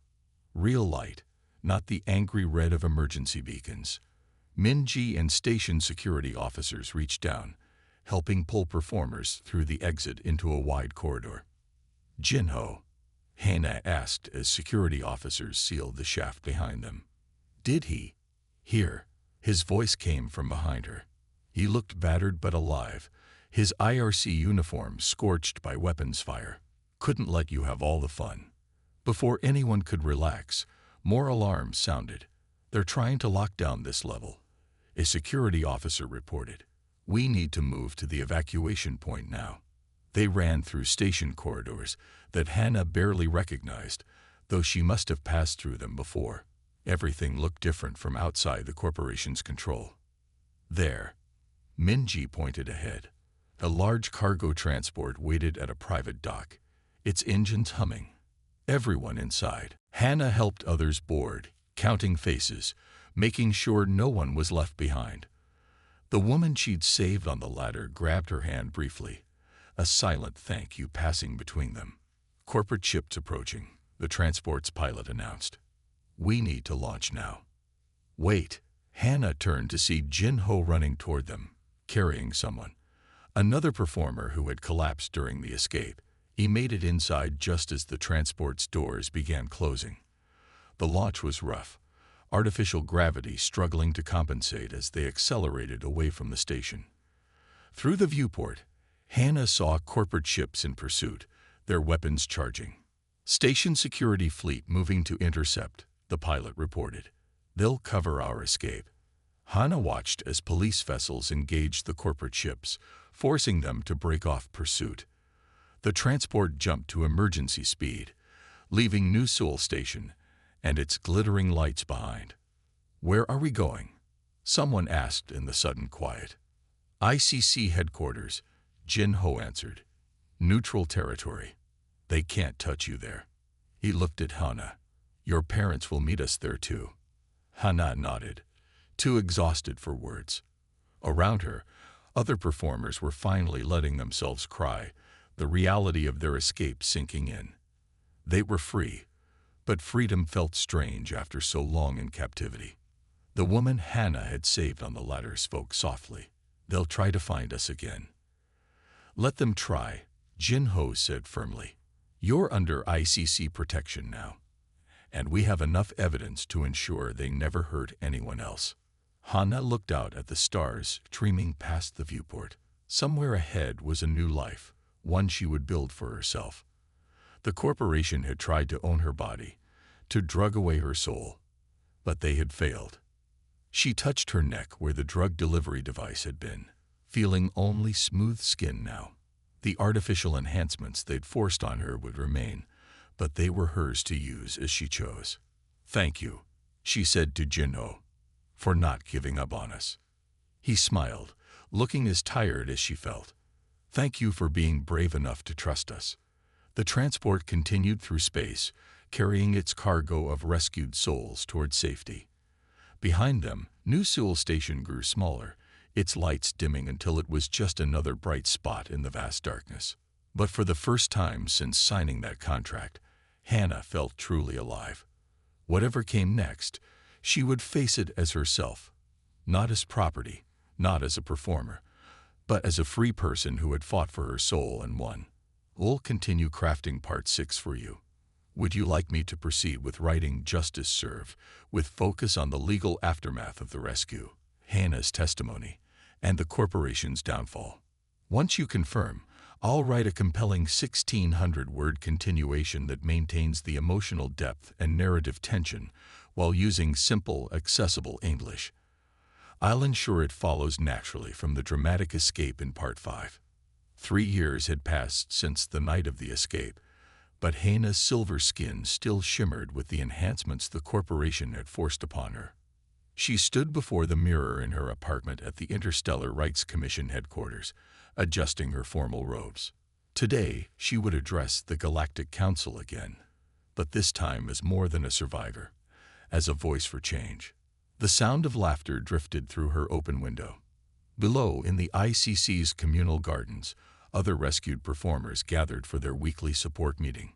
Real light, not the angry red of emergency beacons. Minji and station security officers reached down, helping pull performers through the exit into a wide corridor. "Jinho?" Hannah asked as security officers sealed the shaft behind them. "Did he?" "Here." His voice came from behind her. He looked battered but alive, his IRC uniform scorched by weapons fire. "Couldn't let you have all the fun." Before anyone could relax, more alarms sounded. "They're trying to lock down this level," a security officer reported. "We need to move to the evacuation point now." They ran through station corridors that Hannah barely recognized, though she must have passed through them before. Everything looked different from outside the corporation's control. There, Minji pointed ahead. A large cargo transport waited at a private dock, its engines humming. Everyone inside. Hannah helped others board, counting faces, making sure no one was left behind. The woman she'd saved on the ladder grabbed her hand briefly, a silent thank you passing between them. Corporate ships approaching, the transport's pilot announced. We need to launch now. Wait. Hannah turned to see Jin Ho running toward them, carrying someone. Another performer who had collapsed during the escape. He made it inside just as the transport's doors began closing. The launch was rough, artificial gravity struggling to compensate as they accelerated away from the station. Through the viewport, Hannah saw corporate ships in pursuit, their weapons charging. Station security fleet moving to intercept, the pilot reported. They'll cover our escape. Hannah watched as police vessels engaged the corporate ships, forcing them to break off pursuit. The transport jumped to emergency speed, leaving New Seoul Station and its glittering lights behind. Where are we going? Someone asked in the sudden quiet. ICC headquarters, Jin Ho answered. Neutral territory. They can't touch you there. He looked at Hannah. Your parents will meet us there too. Hannah nodded, too exhausted for words. Around her, other performers were finally letting themselves cry, the reality of their escape sinking in. They were free, but freedom felt strange after so long in captivity. The woman Hannah had saved on the ladder spoke softly. They'll try to find us again. Let them try, Jin Ho said firmly. You're under ICC protection now, and we have enough evidence to ensure they never hurt anyone else. Hannah looked out at the stars streaming past the viewport. Somewhere ahead was a new life, one she would build for herself. The corporation had tried to own her body, to drug away her soul, but they had failed. She touched her neck where the drug delivery device had been, feeling only smooth skin now. The artificial enhancements they'd forced on her would remain, but they were hers to use as she chose. Thank you, she said to Jin Ho, for not giving up on us. He smiled, looking as tired as she felt. Thank you for being brave enough to trust us. The transport continued through space, carrying its cargo of rescued souls toward safety. Behind them, New Seoul Station grew smaller, its lights dimming until it was just another bright spot in the vast darkness. But for the first time since signing that contract, Hannah felt truly alive. Whatever came next, she would face it as herself, not as property, not as a performer, but as a free person who had fought for her soul and won. We'll continue crafting Part 6 for you. Would you like me to proceed with writing Justice Served, with focus on the legal aftermath of the rescue, Hannah's testimony, and the corporation's downfall? Once you confirm, I'll write a compelling 1,600-word continuation that maintains the emotional depth and narrative tension while using simple, accessible English. I'll ensure it follows naturally from the dramatic escape in Part 5. 3 years had passed since the night of the escape, but Hannah's silver skin still shimmered with the enhancements the corporation had forced upon her. She stood before the mirror in her apartment at the Interstellar Rights Commission headquarters, adjusting her formal robes. Today, she would address the Galactic Council again, but this time as more than a survivor, as a voice for change. The sound of laughter drifted through her open window. Below, in the ICC's communal gardens, other rescued performers gathered for their weekly support meeting.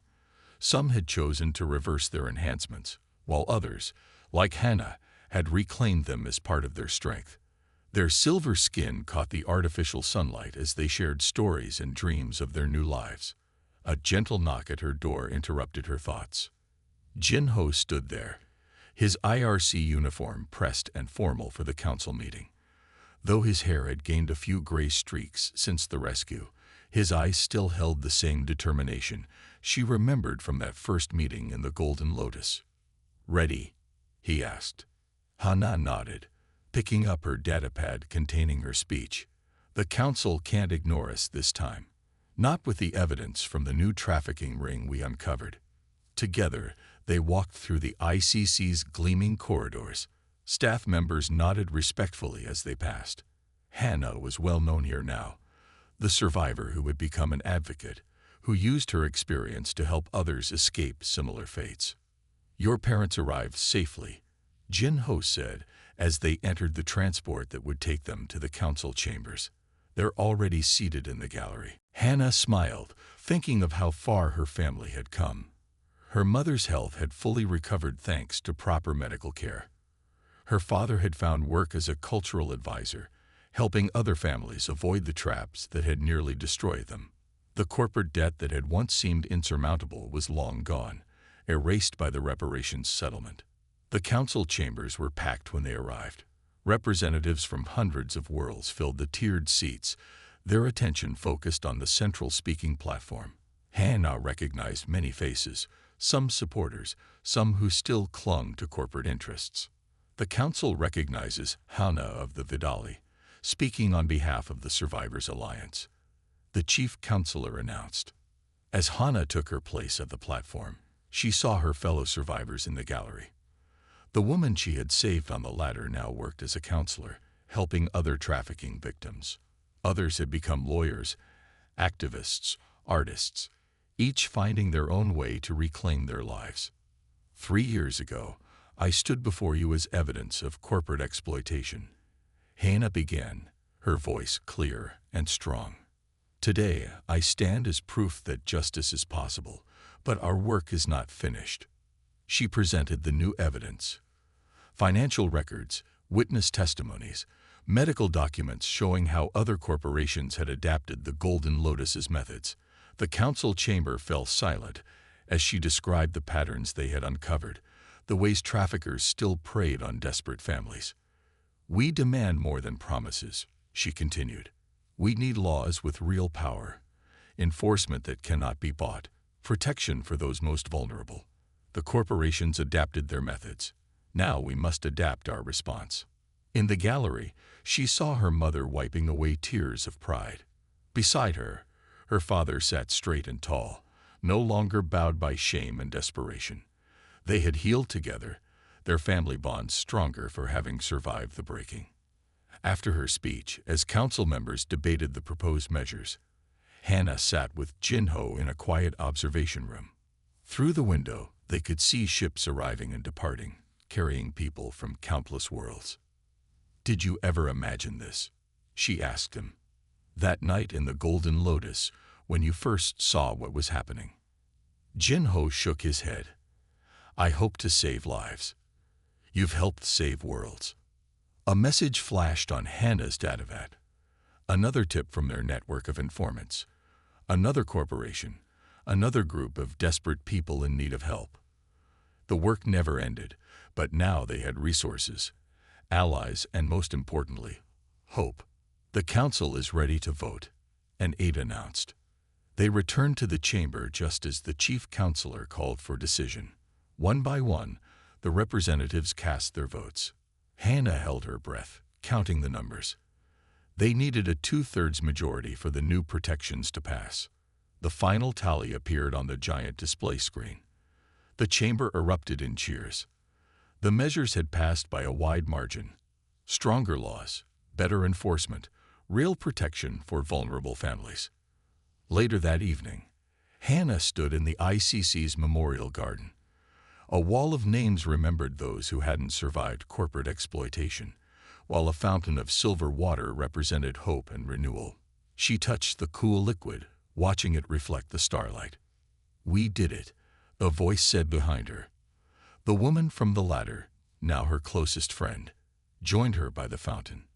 Some had chosen to reverse their enhancements, while others, like Hannah, had reclaimed them as part of their strength. Their silver skin caught the artificial sunlight as they shared stories and dreams of their new lives. A gentle knock at her door interrupted her thoughts. Jin Ho stood there, his IRC uniform pressed and formal for the council meeting. Though his hair had gained a few gray streaks since the rescue, his eyes still held the same determination she remembered from that first meeting in the Golden Lotus. "Ready?" he asked. Hannah nodded, picking up her datapad containing her speech. "The council can't ignore us this time. Not with the evidence from the new trafficking ring we uncovered." Together, they walked through the ICC's gleaming corridors. Staff members nodded respectfully as they passed. Hannah was well known here now, the survivor who would become an advocate, who used her experience to help others escape similar fates. "Your parents arrived safely," Jin-ho said as they entered the transport that would take them to the council chambers. They're already seated in the gallery. Hannah smiled, thinking of how far her family had come. Her mother's health had fully recovered thanks to proper medical care. Her father had found work as a cultural advisor, helping other families avoid the traps that had nearly destroyed them. The corporate debt that had once seemed insurmountable was long gone, erased by the reparations settlement. The council chambers were packed when they arrived. Representatives from hundreds of worlds filled the tiered seats, their attention focused on the central speaking platform. Hannah recognized many faces, some supporters, some who still clung to corporate interests. The council recognizes Hannah of the Vidali, speaking on behalf of the Survivors Alliance. The chief counselor announced. As Hannah took her place at the platform, she saw her fellow survivors in the gallery. The woman she had saved on the ladder now worked as a counselor, helping other trafficking victims. Others had become lawyers, activists, artists, each finding their own way to reclaim their lives. 3 years ago, I stood before you as evidence of corporate exploitation. Hannah began, her voice clear and strong. Today, I stand as proof that justice is possible, but our work is not finished. She presented the new evidence. Financial records, witness testimonies, medical documents showing how other corporations had adapted the Golden Lotus's methods. The council chamber fell silent as she described the patterns they had uncovered, the ways traffickers still preyed on desperate families. We demand more than promises, she continued. We need laws with real power, enforcement that cannot be bought, protection for those most vulnerable. The corporations adapted their methods. Now we must adapt our response. In the gallery, she saw her mother wiping away tears of pride. Beside her, her father sat straight and tall, no longer bowed by shame and desperation. They had healed together, their family bonds stronger for having survived the breaking. After her speech, as council members debated the proposed measures, Hannah sat with Jin-ho in a quiet observation room. Through the window, they could see ships arriving and departing, carrying people from countless worlds. Did you ever imagine this? She asked him. That night in the Golden Lotus, when you first saw what was happening. Jin-ho shook his head. I hope to save lives. You've helped save worlds. A message flashed on Hannah's datavat. Another tip from their network of informants. Another corporation. Another group of desperate people in need of help. The work never ended, but now they had resources, allies, and most importantly, hope. The council is ready to vote, an aide announced. They returned to the chamber just as the chief counselor called for decision. One by one, the representatives cast their votes. Hannah held her breath, counting the numbers. They needed a 2/3 majority for the new protections to pass. The final tally appeared on the giant display screen. The chamber erupted in cheers. The measures had passed by a wide margin. Stronger laws, better enforcement, real protection for vulnerable families. Later that evening, Hannah stood in the ICC's Memorial Garden. A wall of names remembered those who hadn't survived corporate exploitation, while a fountain of silver water represented hope and renewal. She touched the cool liquid, watching it reflect the starlight. We did it, a voice said behind her. The woman from the ladder, now her closest friend, joined her by the fountain.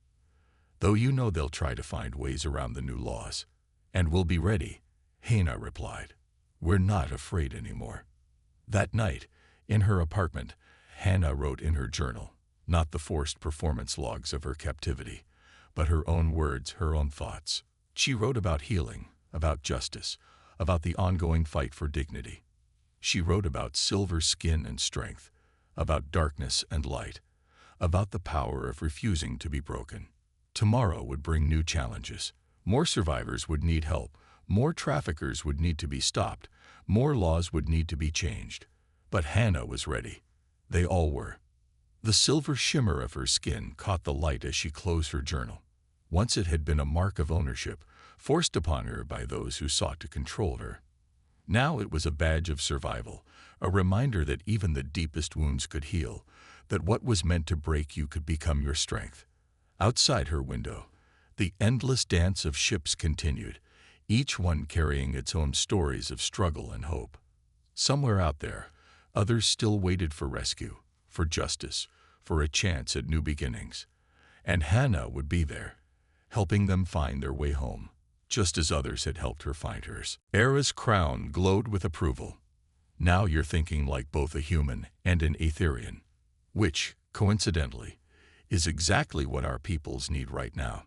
Though you know they'll try to find ways around the new laws. And we'll be ready, Hannah replied. We're not afraid anymore. That night, in her apartment, Hannah wrote in her journal, not the forced performance logs of her captivity, but her own words, her own thoughts. She wrote about healing, about justice, about the ongoing fight for dignity. She wrote about silver skin and strength, about darkness and light, about the power of refusing to be broken. Tomorrow would bring new challenges. More survivors would need help, more traffickers would need to be stopped, more laws would need to be changed. But Hannah was ready. They all were. The silver shimmer of her skin caught the light as she closed her journal. Once it had been a mark of ownership, forced upon her by those who sought to control her. Now it was a badge of survival, a reminder that even the deepest wounds could heal, that what was meant to break you could become your strength. Outside her window, the endless dance of ships continued, each one carrying its own stories of struggle and hope. Somewhere out there, others still waited for rescue, for justice, for a chance at new beginnings. And Hannah would be there, helping them find their way home, just as others had helped her find hers. Era's crown glowed with approval. Now you're thinking like both a human and an Aetherian, which, coincidentally, is exactly what our peoples need right now.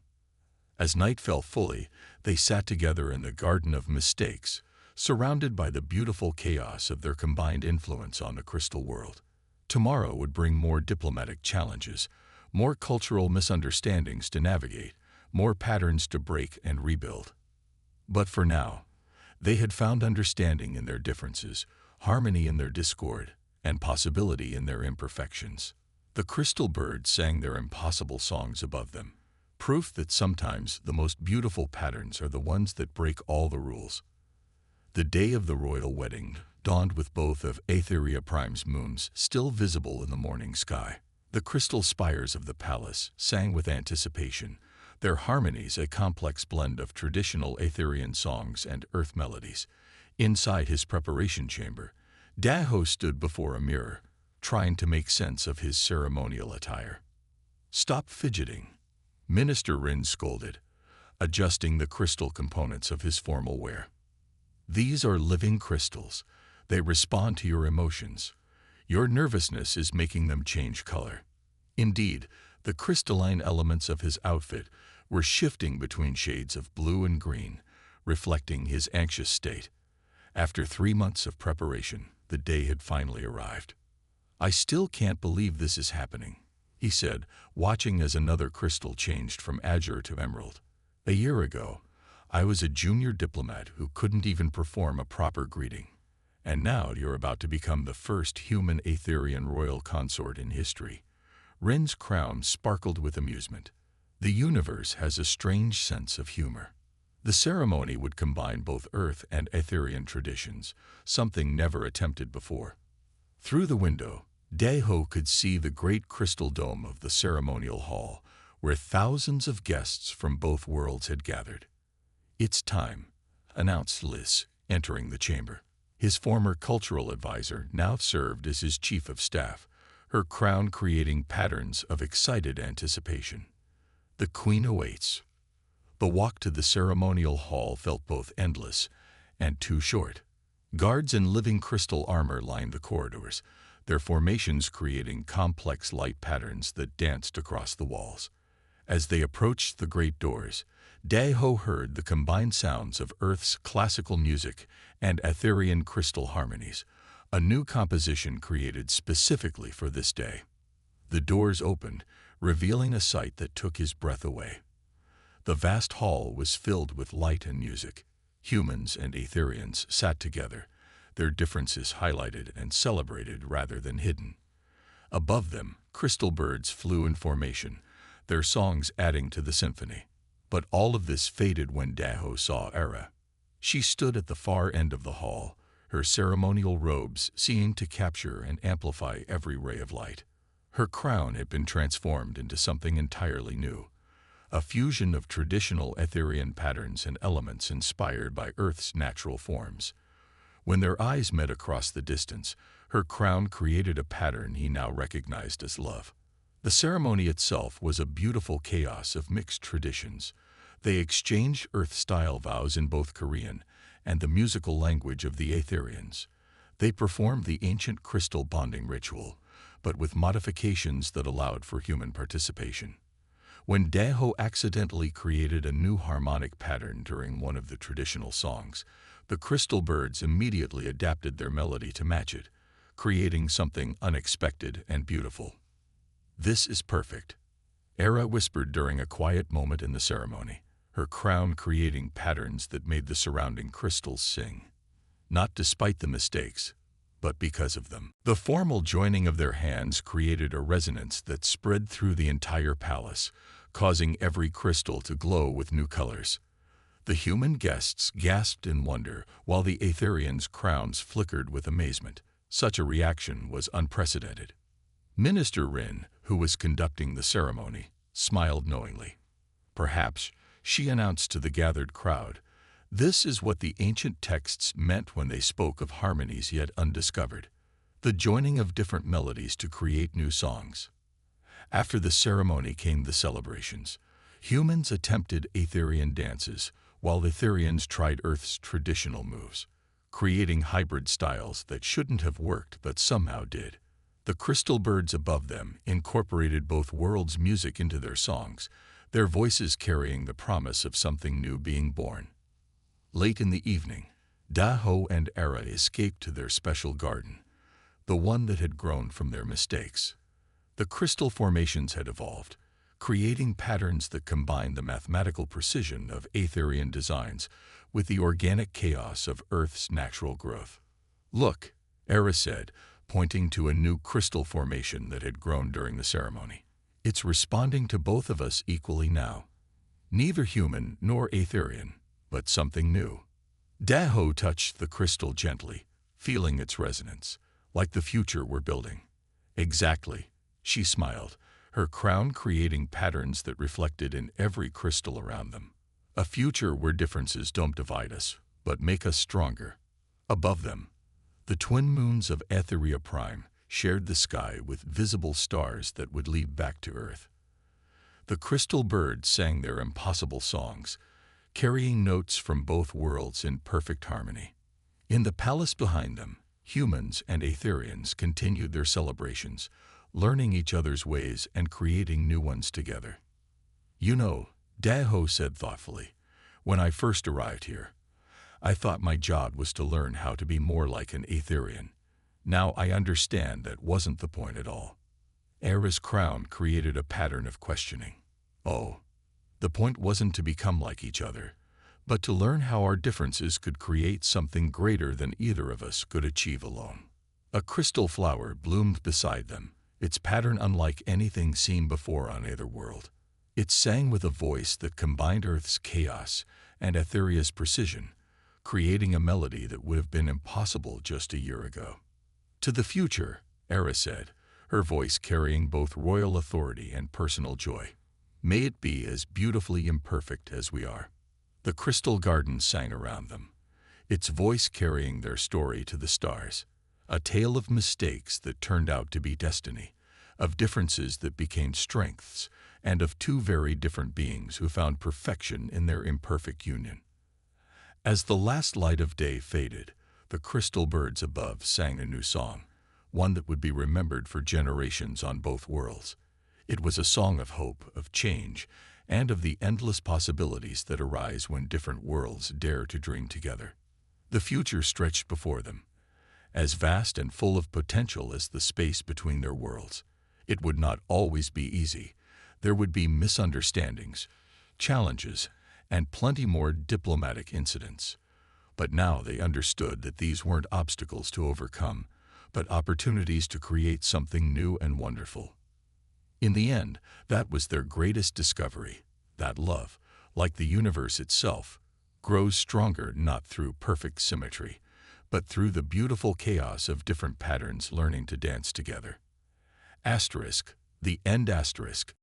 As night fell fully, they sat together in the Garden of Mistakes, surrounded by the beautiful chaos of their combined influence on the crystal world. Tomorrow would bring more diplomatic challenges, more cultural misunderstandings to navigate, more patterns to break and rebuild. But for now, they had found understanding in their differences, harmony in their discord, and possibility in their imperfections. The crystal birds sang their impossible songs above them, proof that sometimes the most beautiful patterns are the ones that break all the rules. The day of the royal wedding dawned with both of Aetheria Prime's moons still visible in the morning sky. The crystal spires of the palace sang with anticipation, their harmonies a complex blend of traditional Aetherian songs and earth melodies. Inside his preparation chamber, Daho stood before a mirror, trying to make sense of his ceremonial attire. "Stop fidgeting," Minister Rin scolded, adjusting the crystal components of his formal wear. "These are living crystals. They respond to your emotions. Your nervousness is making them change color." Indeed, the crystalline elements of his outfit were shifting between shades of blue and green, reflecting his anxious state. After 3 months of preparation, the day had finally arrived. "I still can't believe this is happening," he said, watching as another crystal changed from azure to emerald. "A year ago, I was a junior diplomat who couldn't even perform a proper greeting. And now you're about to become the first human Aetherian royal consort in history." Rin's crown sparkled with amusement. The universe has a strange sense of humor. The ceremony would combine both Earth and Aetherian traditions, something never attempted before. Through the window, Daho could see the great crystal dome of the ceremonial hall, where thousands of guests from both worlds had gathered. "It's time," announced Liz, entering the chamber. His former cultural advisor now served as his chief of staff, her crown creating patterns of excited anticipation. The queen awaits. The walk to the ceremonial hall felt both endless and too short. Guards in living crystal armor lined the corridors, their formations creating complex light patterns that danced across the walls. As they approached the great doors, Daho heard the combined sounds of Earth's classical music and Aetherian crystal harmonies, a new composition created specifically for this day. The doors opened, revealing a sight that took his breath away. The vast hall was filled with light and music. Humans and Aetherians sat together, their differences highlighted and celebrated rather than hidden. Above them, crystal birds flew in formation, their songs adding to the symphony. But all of this faded when Daho saw Era. She stood at the far end of the hall, her ceremonial robes seeming to capture and amplify every ray of light. Her crown had been transformed into something entirely new, a fusion of traditional Aetherian patterns and elements inspired by Earth's natural forms. When their eyes met across the distance, her crown created a pattern he now recognized as love. The ceremony itself was a beautiful chaos of mixed traditions. They exchanged Earth-style vows in both Korean and the musical language of the Aetherians. They performed the ancient crystal bonding ritual, but with modifications that allowed for human participation. When Daho accidentally created a new harmonic pattern during one of the traditional songs, the crystal birds immediately adapted their melody to match it, creating something unexpected and beautiful. "This is perfect," Era whispered during a quiet moment in the ceremony, her crown creating patterns that made the surrounding crystals sing. Not despite the mistakes, but because of them. The formal joining of their hands created a resonance that spread through the entire palace, causing every crystal to glow with new colors. The human guests gasped in wonder, while the Aetherians' crowns flickered with amazement. Such a reaction was unprecedented. Minister Rin, who was conducting the ceremony, smiled knowingly. Perhaps, she announced to the gathered crowd, this is what the ancient texts meant when they spoke of harmonies yet undiscovered, the joining of different melodies to create new songs. After the ceremony came the celebrations. Humans attempted Aetherian dances, while the Aetherians tried Earth's traditional moves, creating hybrid styles that shouldn't have worked but somehow did. The crystal birds above them incorporated both worlds' music into their songs, their voices carrying the promise of something new being born. Late in the evening, Daho and Era escaped to their special garden, the one that had grown from their mistakes. The crystal formations had evolved, creating patterns that combined the mathematical precision of Aetherian designs with the organic chaos of Earth's natural growth. Look, Era said, pointing to a new crystal formation that had grown during the ceremony. It's responding to both of us equally now. Neither human nor Aetherian, but something new. Daho touched the crystal gently, feeling its resonance, like the future we're building. Exactly, she smiled, her crown creating patterns that reflected in every crystal around them. A future where differences don't divide us, but make us stronger. Above them, the twin moons of Aetheria Prime shared the sky with visible stars that would lead back to Earth. The crystal birds sang their impossible songs, carrying notes from both worlds in perfect harmony. In the palace behind them, humans and Aetherians continued their celebrations, learning each other's ways and creating new ones together. You know, Daho said thoughtfully, when I first arrived here, I thought my job was to learn how to be more like an Aetherian. Now I understand that wasn't the point at all. Era's crown created a pattern of questioning. Oh, the point wasn't to become like each other, but to learn how our differences could create something greater than either of us could achieve alone. A crystal flower bloomed beside them, its pattern unlike anything seen before on either world. It sang with a voice that combined Earth's chaos and Aetheria's precision, creating a melody that would have been impossible just a year ago. To the future, Era said, her voice carrying both royal authority and personal joy. May it be as beautifully imperfect as we are. The crystal garden sang around them, its voice carrying their story to the stars, a tale of mistakes that turned out to be destiny, of differences that became strengths, and of two very different beings who found perfection in their imperfect union. As the last light of day faded, the crystal birds above sang a new song, one that would be remembered for generations on both worlds. It was a song of hope, of change, and of the endless possibilities that arise when different worlds dare to dream together. The future stretched before them, as vast and full of potential as the space between their worlds. It would not always be easy. There would be misunderstandings, challenges, and plenty more diplomatic incidents. But now they understood that these weren't obstacles to overcome, but opportunities to create something new and wonderful. In the end, that was their greatest discovery, that love, like the universe itself, grows stronger not through perfect symmetry, but through the beautiful chaos of different patterns learning to dance together. Asterisk, the end asterisk.